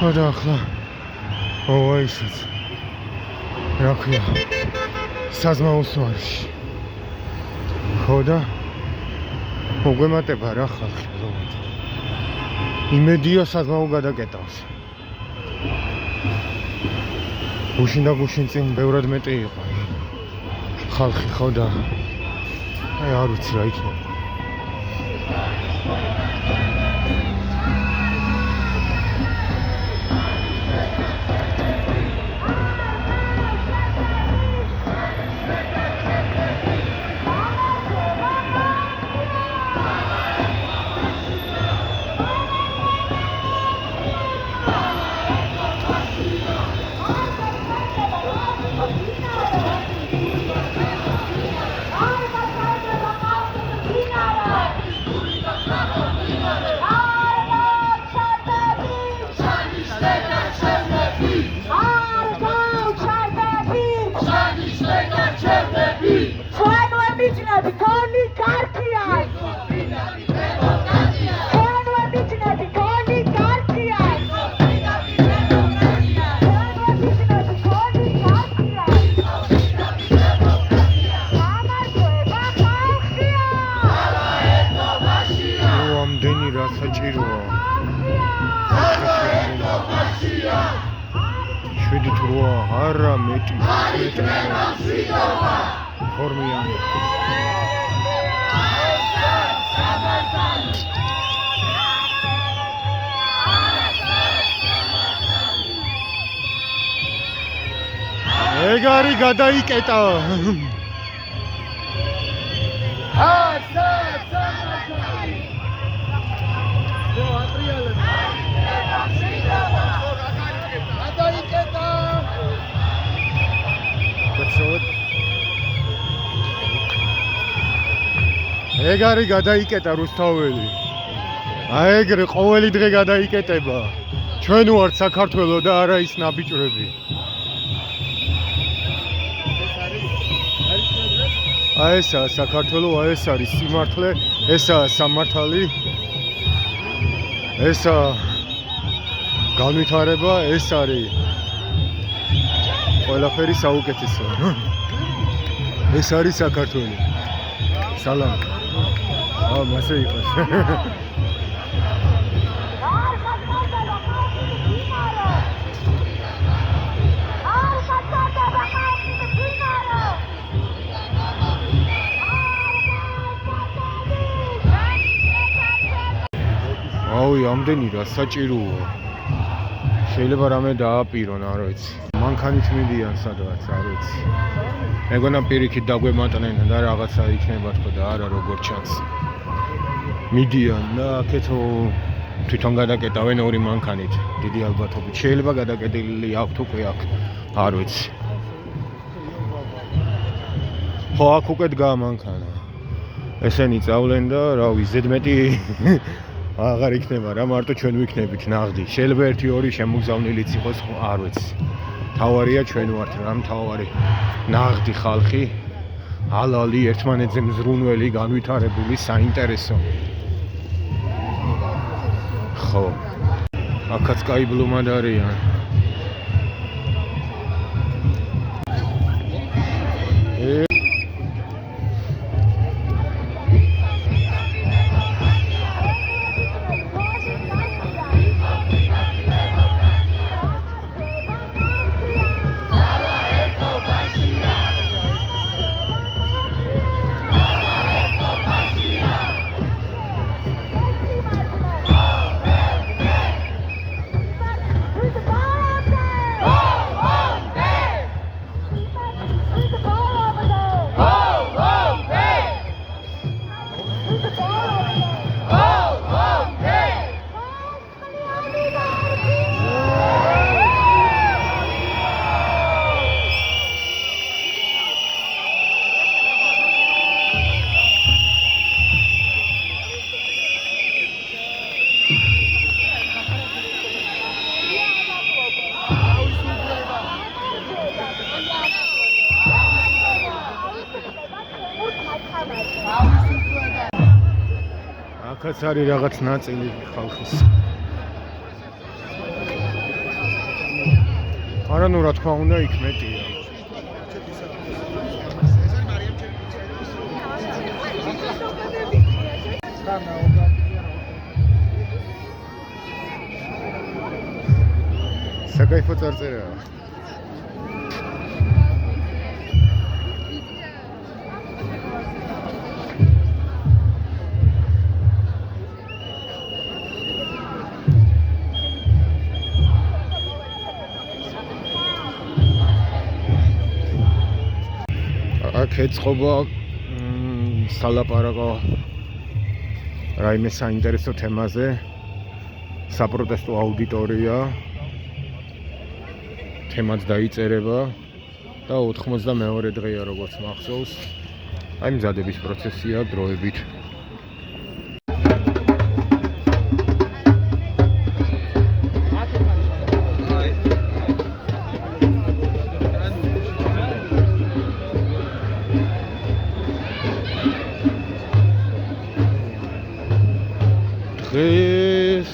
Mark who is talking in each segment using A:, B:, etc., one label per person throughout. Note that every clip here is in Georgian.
A: ხოდა ახლა ოაისაც რა ქვია საზმაოს ვარში ხოდა მოგვემატება რა ხალხი ბლომად იმედია საზმაო გადაკეტავს გუშინ და გუშინ წინ ბევრად მეტი იყო ხალხი ხოდა აი არ ვიცი რა იქნება ეგარი გადაიკეტა ეგარი გადაიკეტა რუსთაველი აი ეგრე ყოველი დღე გადაიკეტება ჩვენ ვართ საქართველო და არა ის ნაბიჭრები აი ესაა საქართველო აი ეს არის სიმართლე ესაა სამართალი ესაა განვითარება ეს არის ყველაფერი საუკეთესო ეს არის საქართველო სალამ მასე იყოს აუი ამდენი რა საჭიროა შეიძლება რამე დააპირონ არ ვიცი მანქანით მიდიან სადღაც არ ვიცი მეგონა პირიქით დაგვემატნენ და რაღაცა იქნება თქო და არა როგორ ჩანს მიდიან და აქეთო თვითონ გადაკეტავენ ორი მანქანით დიდი ალბათობით შეიძლება გადაკეტილი აქვთ უკვე აქ არ ვიცი ხო აქ უკვე დგა მანქანა ესენი წავლენ და რავი ზედმეტი აღარ იქნება რა მარტო ჩვენ ვიქნებით ნაღდი შეიძლება 1-2 შემოგზავნილიც იყოს არ ვიცი თავარია ჩვენ ვართ რა მთავარი ნაღდი ხალხი ალალი ერთმანეთზე მზრუნველი განვითარებული საინტერესო ხო აქაც კაი ბლომად არიან აქაც არის რაღაც ნაწილი ხალხის არა ნუ რა თქმა უნდა იქ მეტია. საკაიფო წარწერაა. აქ ეწყობა სალაპარაკო რაიმე საინტერესო თემაზე, საპროტესტო აუდიტორია, თემაც დაიწერება და 92 დღეა როგორც მახსოვს. აი მზადების პროცესია დროებით. დღეს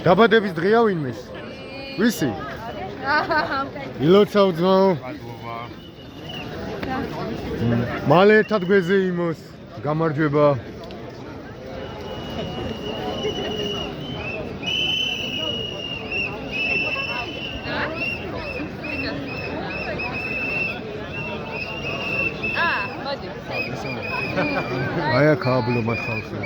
A: დაბადების დღეა ვინმეს? ვისი? ილოცავ ძმაო. მალე ერთად გვეზე იმოს. გამარჯვება. აი აქ აბლომად ხალხი.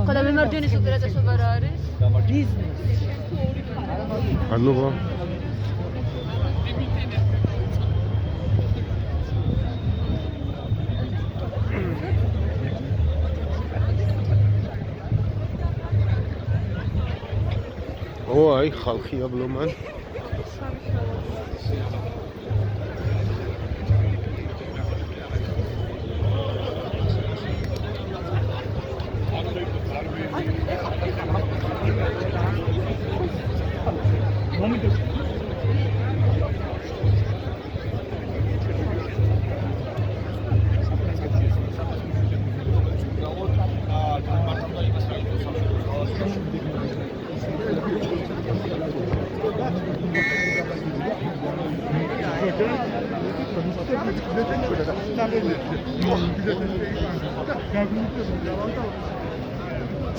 B: ხოდა მემარჯვენის უპირატესობა რა არის? ბიზნესი.
A: მადლობა. აი ხალხია ბლომან.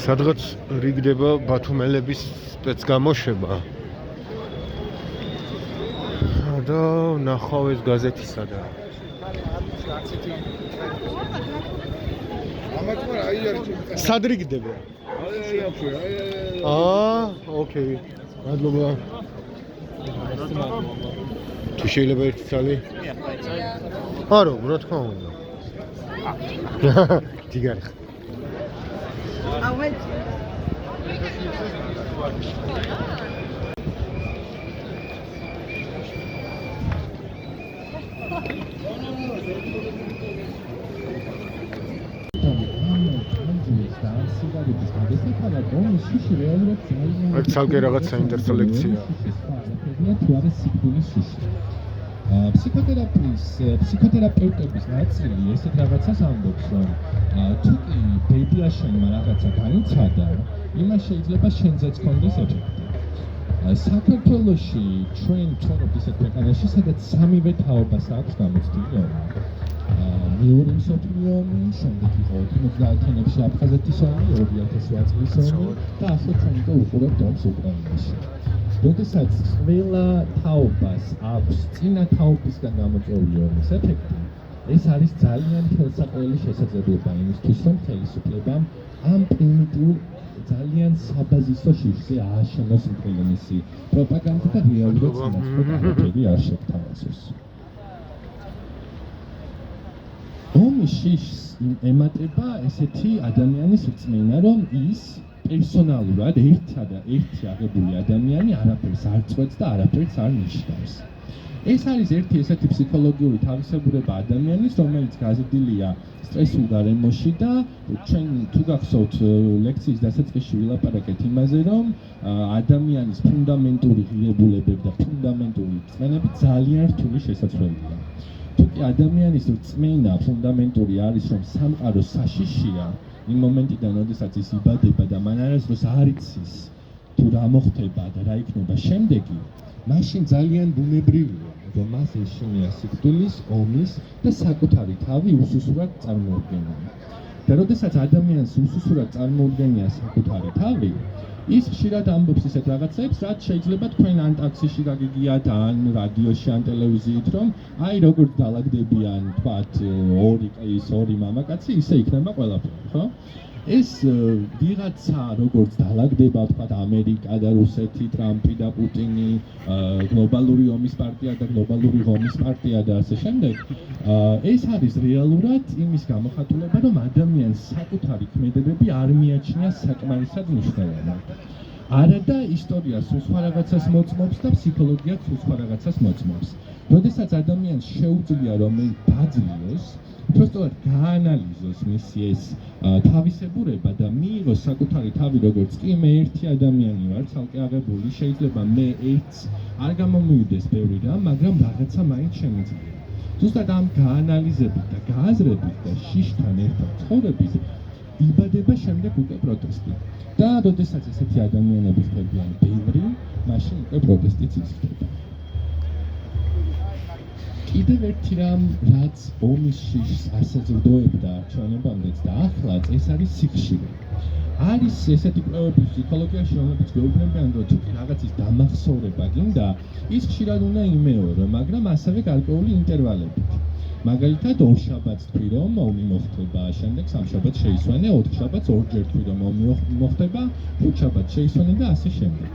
A: სადღაც რიგდება ბათუმელების სპეცგამოშვება და ნახავ ეს გაზეთისა და სად რიგდება? ოკეი, მადლობა. თუ შეიძლება ერთი ცალი? არა, რა თქმა უნდა. დიგარი. აქ ცალკე რაღაც საინტერესო ლექცია.
C: ფსიქოთერაპევტების ნაწილი ესეთ რაღაცას ამბობს, რომ თუ კი ბებიაშენმა რაღაცა განიცადა, იმას შეიძლება შენზეც კონდეს ეფექტი. საქართველოში ჩვენ ვცხოვრობთ ისეთ ქვეყანაში, სადაც სამივე თაობას აქვს გამოცდილი. მეორე მსოფლიო ომი, შემდეგ იყო 90-იანებში აფხაზეთის ომი, 2008 წლის ომი და ახლა ჩვენ უკვე უყურებთ ომს უკრაინაში. როდესაც ყველა თაობას აქვს წინა თაობისგან გამოწვეული ომის ეფექტი, ეს არის ძალიან ხელსაყრელი შესაძლებლობა იმისთვის, რომ ხელისუფლებამ ამ პრიმიტიულ ძალიან საბაზისო შიშზე ააშენოს მთელი მისი პროპაგანდა და რეალურად არაფერი არ შეთავაზოს. ომის შიშს ემატება ესეთი ადამიანის რწმენა, რომ ის პერსონალურად ერთი აღებული ადამიანი არაფერს არ წვეთს და არაფერს არ ნიშნავს. ეს არის ერთი ესეთი ფსიქოლოგიური თავისებურება ადამიანის, რომელიც გაზრდილია სტრესულ გარემოში და ჩვენ თუ გახსოვთ ლექციის დასაწყისში ვილაპარაკეთ იმაზე, რომ ადამიანის ფუნდამენტური ღირებულებები და ფუნდამენტური რწმენები ძალიან რთული შესაძლებელია. თუკი ადამიანის რწმენა ფუნდამენტური არის, რომ სამყარო საშიშია, იმ მომენტიდან, როდესაც ის იბადება და მან არასდროს არ იცის თუ რა მოხდება და რა იქნება შემდეგი, მაშინ ძალიან ბუნებრივია, რომ მას ეშინია სიკვდილის, ომის და საკუთარი თავი უსუსურად წარმოუდგენია. და როდესაც ადამიანს უსუსურად წარმოუდგენია საკუთარი თავი, ის ხშირად ამბობს ისეთ რაღაცებს, რაც შეიძლება თქვენ ან ტაქსიში გაგიგიათ, ან რადიოში, ან ტელევიზიით, რომ აი როგორც დაალაგდებიან, თქვათ, ორი ყის, ორი მამაკაცი, ისე იქნება ყველაფერი, ხო? ეს ვიღაცა როგორც დაალაგდება, თქვათ, ამერიკა და რუსეთი, ტრამპი და პუტინი, გლობალური ომის პარტია და გლობალური ღომის პარტია და ასე შემდეგ, ეს არის რეალურად იმის გამოხატულება, რომ ადამიანს საკუთარი ქმედებები არ მიაჩნია საკმარისად მნიშვნელოვნად. არადა ისტორია სულ სხვა რაღაცას მოწმობს და ფსიქოლოგია სულ სხვა რაღაცას მოწმობს. როდესაც ადამიანს შეუძლია რომ ბაძლიოს, უბრალოდ გაანალიზოს მისი ეს თავისებურება და მიიღოს საკუთარი თავი, როგორც კი მე ერთი ადამიანი ვარ, ცალკე აღებული, შეიძლება მე ერთს არ გამომივიდეს ბევრი რამ, მაგრამ რაღაცა მაინც შემიძლია. ზუსტად ამ გაანალიზებით და გააზრებით და შიშთან ერთად ცხოვრებით იბადება შემდეგ უკვე პროტესტი. და როდესაც ესეთი ადამიანები ხდებიან ბევრი, მაშინ უკვე პროტესტიც იზრდება. კიდევ ერთი რამ, რაც ომის შიშს ასაძლოებდა ჩვენებამდეც და ახლაც, ეს არის სიხშირე. არის ესეთი კვლევები ფსიქოლოგიაში, რომლებიც გვეუბნებიან, რომ თუ რაღაცის დამახსოვრება გინდა, ის ხშირად უნდა იმეორო, მაგრამ ასევე გარკვეული ინტერვალებით. მაგალითად, ორ შაბათს თქვი, რომ ომი მოხდება, შემდეგ სამ შაბათს შეისვენე, ოთხ შაბათს ორჯერ თქვი, რომ ომი მოხდება, ხუთ შაბათს შეისვენე და ასე შემდეგ.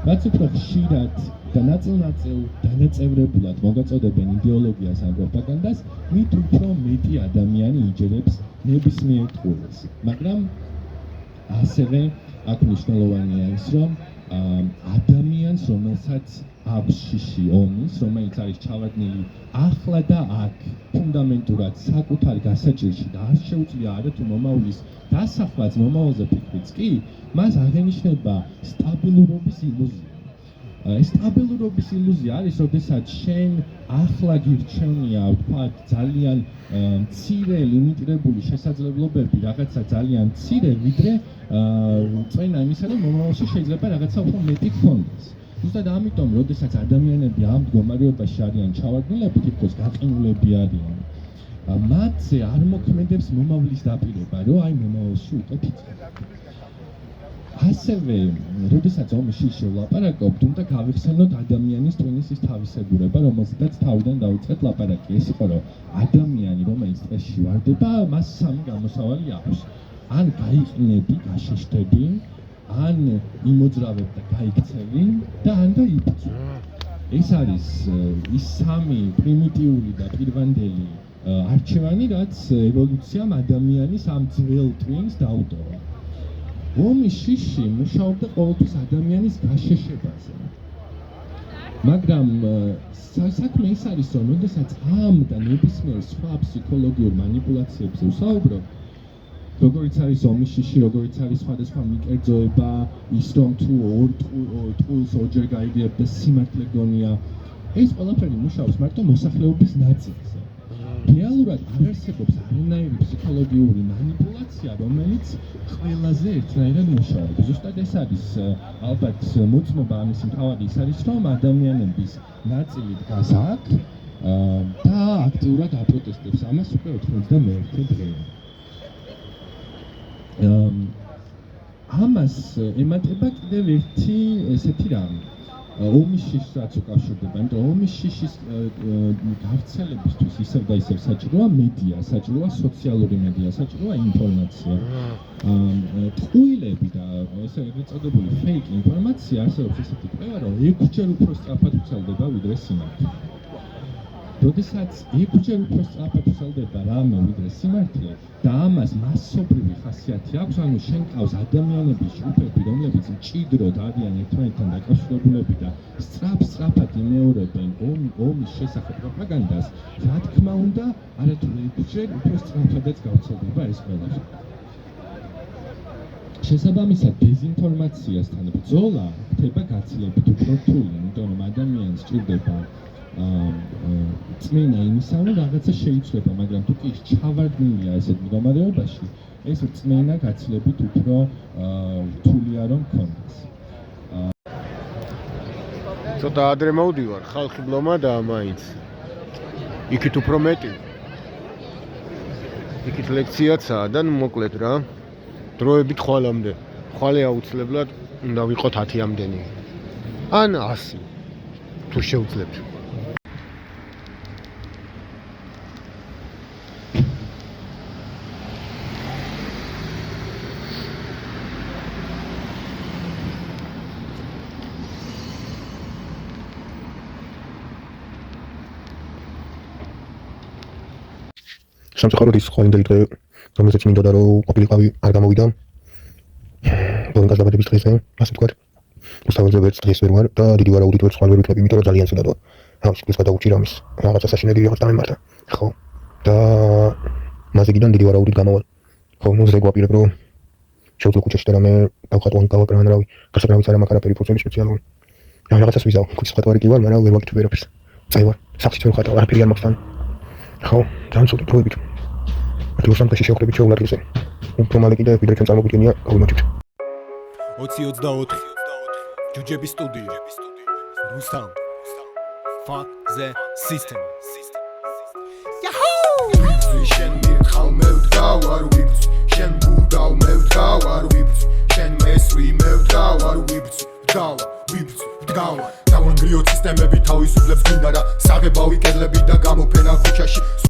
C: რაც უფრო ხშირად და ნაწილ-ნაწილ დანაწევრებულად მოგაწოდებენ იდეოლოგიას ან პროპაგანდას, მით უფრო მეტი ადამიანი იჯერებს ნებისმიერ ტყუილს. მაგრამ ასევე აქ მნიშვნელოვანია ის, რომ ადამიანს, რომელსაც აქვს შიში ომის, რომელიც არის ჩავარდნილი ახლა და აქ ფუნდამენტურად საკუთარ გასაჭირში და არ შეუძლია არა თუ მომავლის დასახვაც, მომავალზე ფიქრიც კი, მას აღენიშნება სტაბილურობის ილუზია. სტაბილურობის ილუზია არის, როდესაც შენ ახლა გირჩევნია, ვთქვათ, ძალიან მცირე ლიმიტირებული შესაძლებლობები, რაღაცა ძალიან მცირე, ვიდრე წვენა იმისა, რომ მომავალში შეიძლება რაღაცა უფრო მეტი გქონდეს. ზუსტად ამიტომ, როდესაც ადამიანები ამ მდგომარეობაში არიან ჩავარდნილები, თითქოს გაყინულები არიან, მათზე არ მოქმედებს მომავლის დაპირება, რომ აი მომავალში უკვე ფიქრობ. ასევე, როდესაც ომის შიშს ვლაპარაკობთ, უნდა გავიხსენოთ ადამიანის ტვინისის თავისებურება, რომელზედაც თავიდან დავიწყეთ ლაპარაკი. ეს იყო, რომ ადამიანი, რომელიც სტრესში ვარდება, მას სამი გამოსავალი აქვს. ან გაიყნები, გაშეშტები, ან იმოძრავებ და გაიქცევი და ან და იბრძო. ეს არის ის სამი პრიმიტიული და პირვანდელი არჩევანი, რაც ევოლუციამ ადამიანის ამ ძველ ტვინს დაუტოვა. ომის შიში მუშაობდა ყოველთვის ადამიანის გაშეშებაზე. მაგრამ საქმე ის არის, რომ როდესაც ამ და ნებისმიერ სხვა ფსიქოლოგიურ манипуляციებზე ვსაუბრობ, როგორიც არის ომის შიში, როგორიც არის სხვადასხვა მიკერძოება, ის რომ თუ ორ ტყუილს ორჯერ გაიგებ და სიმართლე გონია, ეს ყველაფერი მუშაობს მარტო მოსახლეობის ნაწილზე. რეალურად არ არსებობს არანაირი ფსიქოლოგიური манипуляცია, რომელიც ყველაზე ერთნაირად მუშაობს. ზუსტად ეს არის ალბათ მოწმობა ამის მთავარი ის არის, რომ ადამიანების ნაწილი დგას აქ და აქტიურად აპროტესტებს ამას უკვე 91 დღეა. ამას ემატება კიდევ ერთი ესეთი რამ. ომის შიშს რაც უკავშირდება, იმიტომ ომის შიშის გავრცელებისთვის ისევ და ისევ საჭიროა მედია, საჭიროა სოციალური მედია, საჭიროა ინფორმაცია. ტყუილები და ესე წოდებული fake ინფორმაცია არსებობს ესეთი კვლევა, რომ 6-ჯერ უფრო სწრაფად ვრცელდება ვიდრე სიმართლე. როდესაც 6-ჯერ უფრო სწრაფად ვრცელდება რამე ვიდრე სიმართლე და ამას მასობრივი ხასიათი აქვს, ანუ შენ ყავს ადამიანების ჯგუფები, რომლებიც მჭიდროდ არიან ერთმანეთთან დაკავშირებულები და სწრაფად იმეორებენ ომის შესახებ პროპაგანდას, რა თქმა უნდა, არათუ 6-ჯერ უფრო სწრაფადაც გავრცელდება ეს ყველაფერი. შესაბამისად, დეზინფორმაციასთან ბრძოლა ხდება გაცილებით უფრო რთული, იმიტომ რომ ადამიანს სჭირდება წმინდა იმისა, რომ რაღაცა შეიცვლება, მაგრამ თუ კი ჩავარდნილია ესეთ მდგომარეობაში, ეს წმინდა გაცილებით უფრო რთულია რომ გქონდეს.
A: ცოტა ადრე მოვდივარ, ხალხი ბლომადა მაინც. იქით უფრო მეტი. იქით ლექციაცაა და მოკლედ რა. დროებით ხვალამდე. ხვალე აუცილებლად უნდა ვიყოთ 10-მდენი. ან 100. თუ შევძლებთ. სამწუხაროდ ის ყოველდღიური დღე, რომელზეც მინდოდა რომ ყოფილიყავი, არ გამოვიდა. ბოლოს დაბადების დღეზე, ასე ვთქვათ. უსწავლელზე ვერც დღეს ვერ ვარ და დიდი ვარაუდით ვერც ხვალ ვერ ვიქნები, იმიტომ რომ ძალიან ცუდადაა. ამის ის გადაუჭი რამის, რაღაცა საშინელი რაღაც დამემართა. ხო. და მასეგიდან დიდი ვარაუდით გამოვალ. ხო, ნუ ზრე გვაპირებ რომ შევძლო ქუჩაში და რამე დავხატო ან გავაკრა ან რავი, გასაკრავიც არა მაქვს არაფერი პროცენტი სპეციალური. რაღაცას ვიზავ, ქუჩის ხატვარი კი ვარ, მაგრამ ვერ ვაკეთებ ვერაფერს. წაივარ, სახლში ვერ ვხატავ, არაფერი არ მაქვს თან. ხო, ძალიან ცუდი დროებით. Aš samtaši šeukli biču uladli se. Promali ide, videli sam samo gdje kaumačić.
D: 2024. Jujebi studio. Rustam. Fuck the system. Yahoo! Shen mir khal mevdgaw ar wibts. Shen budaw mevdgaw ar wibts. Shen mesri mevdgaw ar wibts. Vdgaw. Tavon griot sistemები თავისუფლებს გინდა და საღებავი კედლები და გამოფენა ქუჩაში.